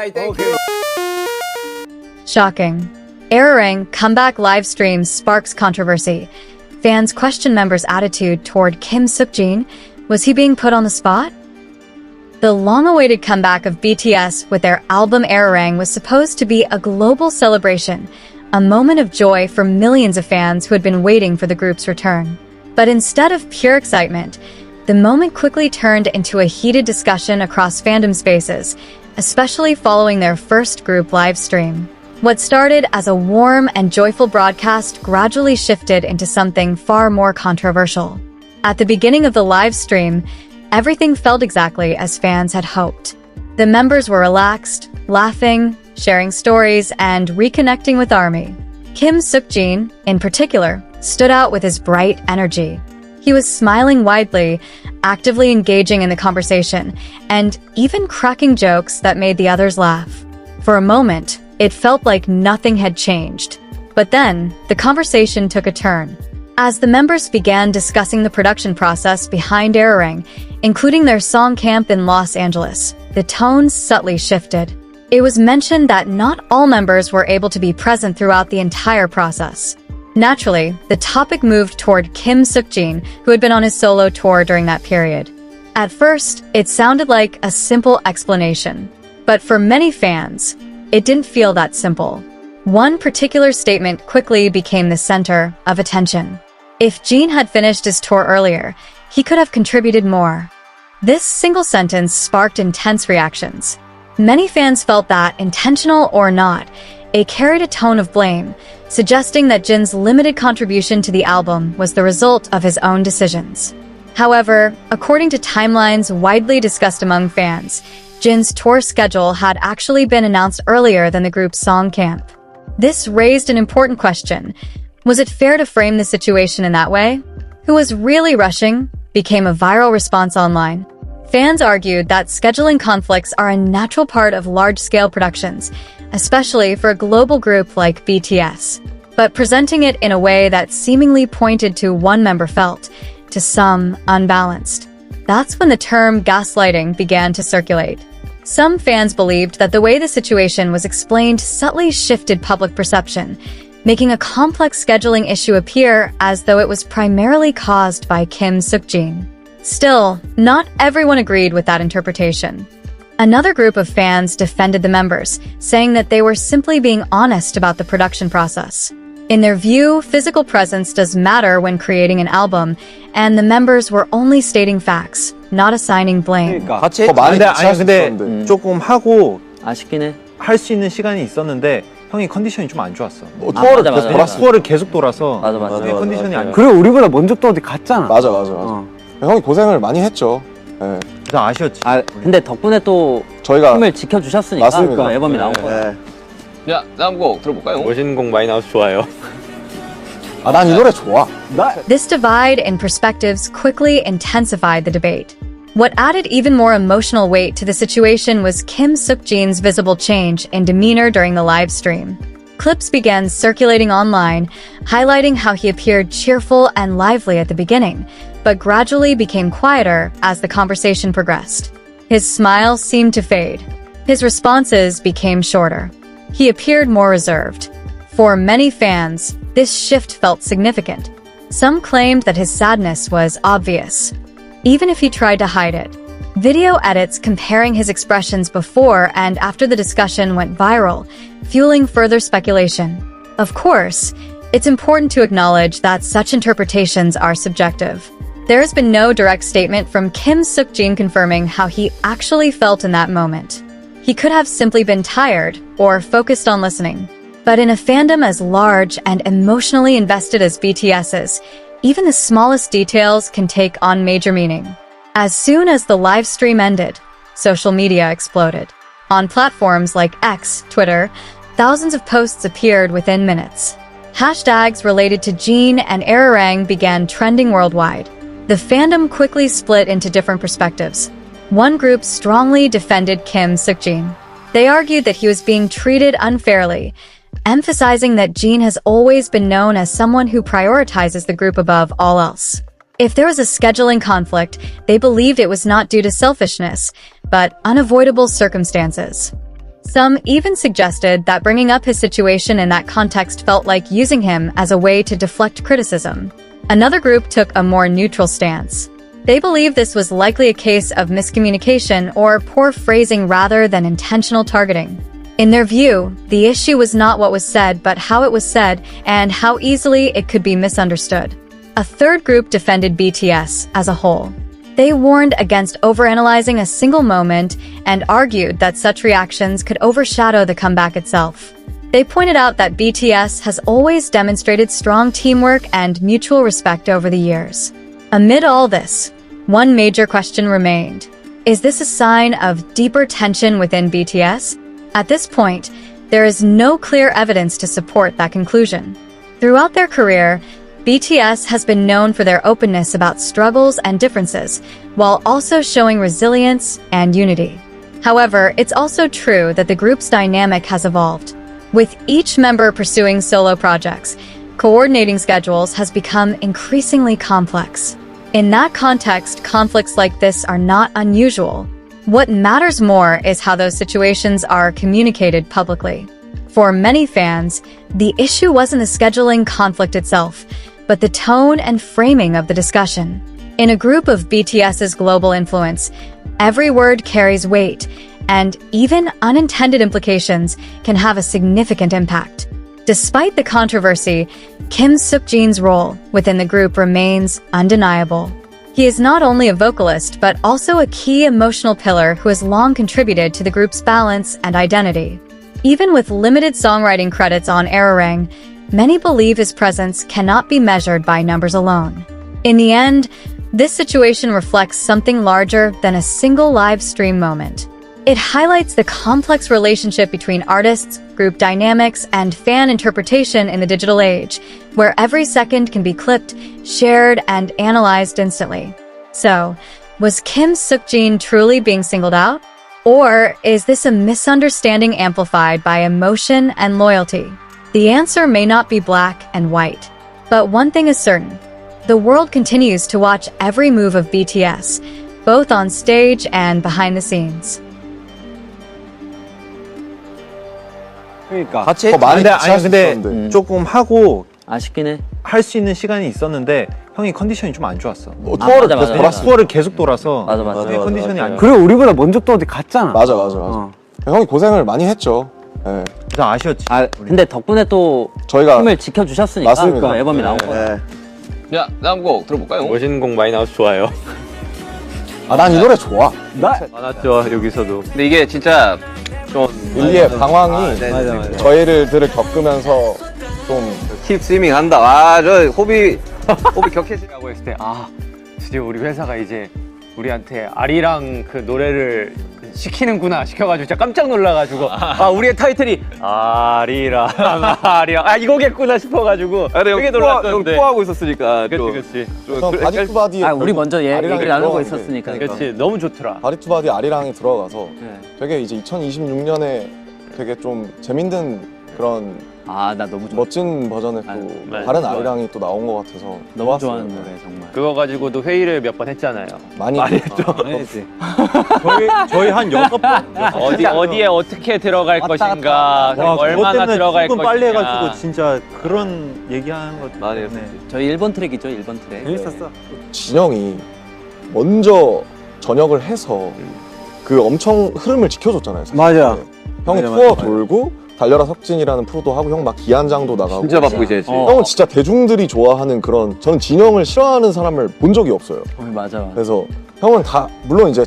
Alright, thank you. Shocking. Arirang comeback live stream sparks controversy. Fans question members' attitude toward Kim Seokjin. Was he being put on the spot? The long-awaited comeback of BTS with their album Arirang was supposed to be a global celebration, a moment of joy for millions of fans who had been waiting for the group's return. But instead of pure excitement, the moment quickly turned into a heated discussion across fandom spaces, especially following their first group live stream. What started as a warm and joyful broadcast gradually shifted into something far more controversial. At the beginning of the live stream, everything felt exactly as fans had hoped. The members were relaxed, laughing, sharing stories, and reconnecting with ARMY. Kim Seokjin, in particular, stood out with his bright energy. He was smiling widely, actively engaging in the conversation, and even cracking jokes that made the others laugh. For a moment, it felt like nothing had changed. But then, the conversation took a turn. As the members began discussing the production process behind Arirang, including their song camp in Los Angeles, the tone subtly shifted. It was mentioned that not all members were able to be present throughout the entire process. Naturally, the topic moved toward Kim Seokjin, who had been on his solo tour during that period. At first, it sounded like a simple explanation. But for many fans, it didn't feel that simple. One particular statement quickly became the center of attention. If Jin had finished his tour earlier, he could have contributed more. This single sentence sparked intense reactions. Many fans felt that, intentional or not, it carried a tone of blame, suggesting that Jin's limited contribution to the album was the result of his own decisions. However, according to timelines widely discussed among fans, Jin's tour schedule had actually been announced earlier than the group's song camp. This raised an important question. Was it fair to frame the situation in that way? Who was really rushing? Became a viral response online. Fans argued that scheduling conflicts are a natural part of large-scale productions, especially for a global group like BTS. But presenting it in a way that seemingly pointed to one member felt, to some, unbalanced. That's when the term gaslighting began to circulate. Some fans believed that the way the situation was explained subtly shifted public perception, making a complex scheduling issue appear as though it was primarily caused by Kim Seokjin. Still, not everyone agreed with that interpretation. Another group of fans defended the members, saying that they were simply being honest about the production process. In their view, physical presence does matter when creating an album, and the members were only stating facts, not assigning blame. 같이 더 많이 근데 근데 조금 하고 아쉽긴 해. 할 수 있는 시간이 있었는데 형이 컨디션이 좀 안 좋았어. 투어를 맞아, 맞아. 돌았어. 투어를 계속 돌아서 맞아, 맞아. 형이 컨디션이 안 좋아. 그리고 우리보다 먼저 또 어디 갔잖아. 맞아. 형이 고생을 많이 했죠. 예. 그래서 아쉬웠지. 아 근데 덕분에 또 저희가 힘을 지켜주셨으니까 맞습니다. 그 앨범이 나온 거야. 예. 야, 다음 곡 들어볼까요? 멋있는 곡 많이 나와서 좋아요. 아, 난 이 노래 좋아. This divide in perspectives quickly intensified the debate. What added even more emotional weight to the situation was Kim Seokjin's visible change in demeanor during the live stream. Clips began circulating online, highlighting how he appeared cheerful and lively at the beginning, but gradually became quieter as the conversation progressed. His smile seemed to fade. His responses became shorter. He appeared more reserved. For many fans, this shift felt significant. Some claimed that his sadness was obvious, even if he tried to hide it. Video edits comparing his expressions before and after the discussion went viral, fueling further speculation. Of course, it's important to acknowledge that such interpretations are subjective. There has been no direct statement from Kim Seokjin confirming how he actually felt in that moment. He could have simply been tired or focused on listening. But in a fandom as large and emotionally invested as BTS's, even the smallest details can take on major meaning. As soon as the live stream ended, social media exploded. On platforms like X, Twitter, thousands of posts appeared within minutes. Hashtags related to Jin and Arirang began trending worldwide. The fandom quickly split into different perspectives. One group strongly defended Kim Seokjin. They argued that he was being treated unfairly, emphasizing that Jin has always been known as someone who prioritizes the group above all else. If there was a scheduling conflict, they believed it was not due to selfishness, but unavoidable circumstances. Some even suggested that bringing up his situation in that context felt like using him as a way to deflect criticism. Another group took a more neutral stance. They believe this was likely a case of miscommunication or poor phrasing rather than intentional targeting. In their view, the issue was not what was said but how it was said and how easily it could be misunderstood. A third group defended BTS as a whole. They warned against overanalyzing a single moment and argued that such reactions could overshadow the comeback itself. They pointed out that BTS has always demonstrated strong teamwork and mutual respect over the years. Amid all this, one major question remained. Is this a sign of deeper tension within BTS? At this point, there is no clear evidence to support that conclusion. Throughout their career, BTS has been known for their openness about struggles and differences, while also showing resilience and unity. However, it's also true that the group's dynamic has evolved. With each member pursuing solo projects, coordinating schedules has become increasingly complex. In that context, conflicts like this are not unusual. What matters more is how those situations are communicated publicly. For many fans, the issue wasn't the scheduling conflict itself, but the tone and framing of the discussion. In a group of BTS's global influence, every word carries weight, and even unintended implications can have a significant impact. Despite the controversy, Kim Seokjin's role within the group remains undeniable. He is not only a vocalist, but also a key emotional pillar who has long contributed to the group's balance and identity. Even with limited songwriting credits on Arirang, many believe his presence cannot be measured by numbers alone. In the end, this situation reflects something larger than a single live stream moment. It highlights the complex relationship between artists, group dynamics, and fan interpretation in the digital age, where every second can be clipped, shared, and analyzed instantly. So, was Kim Seokjin truly being singled out? Or is this a misunderstanding amplified by emotion and loyalty? The answer may not be black and white. But one thing is certain. The world continues to watch every move of BTS, both on stage and behind the scenes. 그러니까. 같이 더 많이 근데, 같이 할 수 근데 있었는데. 조금 하고 아쉽긴 해. 할 수 있는 시간이 있었는데 형이 컨디션이 좀 안 좋았어. 투어를 맞아, 맞아. 돌았어. 투어를 계속 돌아서 맞아, 맞아. 형의 컨디션이 안 좋아. 그리고 우리보다 먼저 또 어디 갔잖아. 맞아. 어. 형이 고생을 많이 했죠. 예. 그래서 아쉬웠지. 아, 근데 덕분에 또 저희가 힘을 지켜주셨으니까 맞습니다. 그 앨범이 나온 거야. 야, 다음 곡 들어볼까요? 멋있는 곡 많이 나와서 좋아요. 난 이 노래 좋아. 많았죠, 여기서도. 근데 이게 진짜 좀 윌리의 방황이 맞아. 저희들을 겪으면서 좀 힙 스위밍 한다. 아, 저 호비 격해지라고 라고 했을 때, 아, 드디어 우리 회사가 이제 우리한테 아리랑 그 노래를 시키는구나 시켜가지고 진짜 깜짝 놀라가지고 우리의 타이틀이 아리랑 아 이거겠구나 싶어가지고 되게 놀랐었는데 포하고 있었으니까. 그치 그래서 바디 투 바디 우리 먼저 아리랑이 얘기를 나누고 들어가는데. 있었으니까. 그치 너무 좋더라. 바디 투 바디 아리랑이 들어가서 네. 되게 이제 2026년에 되게 좀 재밌는 그런 아, 나 너무 좋아. 멋진 버전의 또 맞아. 다른 좋아요. 아리랑이 또 나온 것 같아서 너무 좋았어요. 좋아하는 노래 정말. 그거 가지고도 회의를 몇 번 했잖아요. 많이 했죠. 해야지. 저희 한 6번 어디에 어떻게 들어갈 것인가, 와, 얼마나 들어갈 출근 것인가. 빨리 해가지고 진짜 그런 얘기하는 것 많이 때문에 저희 1번 트랙이죠, 1번 트랙. 재밌었어. 진영이 먼저 전역을 해서 그 엄청 흐름을 지켜줬잖아요. 사실. 맞아. 형이 맞아, 투어 맞아. 돌고 달려라 석진이라는 프로도 하고 형 막 기안장도 나가고 진짜 바쁘게 지냈지. 형은 진짜 대중들이 좋아하는 그런 저는 진영을 싫어하는 사람을 본 적이 없어요. 맞아. 그래서 형은 다 물론 이제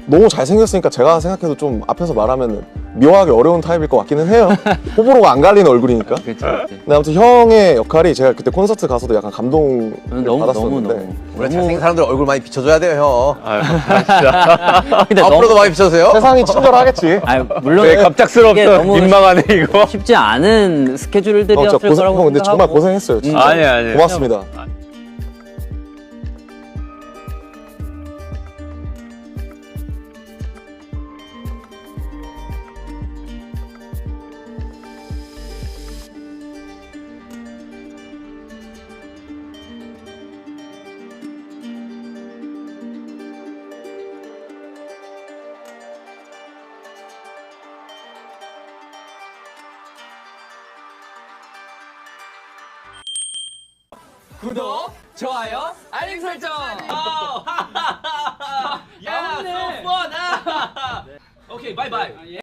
너무 잘생겼으니까 제가 생각해도 좀 앞에서 말하면 묘하게 어려운 타입일 것 같기는 해요. 호불호가 안 갈리는 얼굴이니까. 그치. 근데 아무튼 형의 역할이 제가 그때 콘서트 가서도 약간 감동을 너무 받았었는데 원래 잘생긴 사람들 얼굴 많이 비춰줘야 돼요, 형. 근데 앞으로도 많이 비춰주세요. 세상이 친절하겠지. 물론 왜 이게 갑작스럽어? 너무 민망하네 이거. 쉽지 않은 스케줄들이었을 진짜 거라고 형 근데 정말 생각하고. 고생했어요. 진짜. 아니. 고맙습니다. 구독, 좋아요, 알림 설정. 야, so fun. 오케이, 바이바이.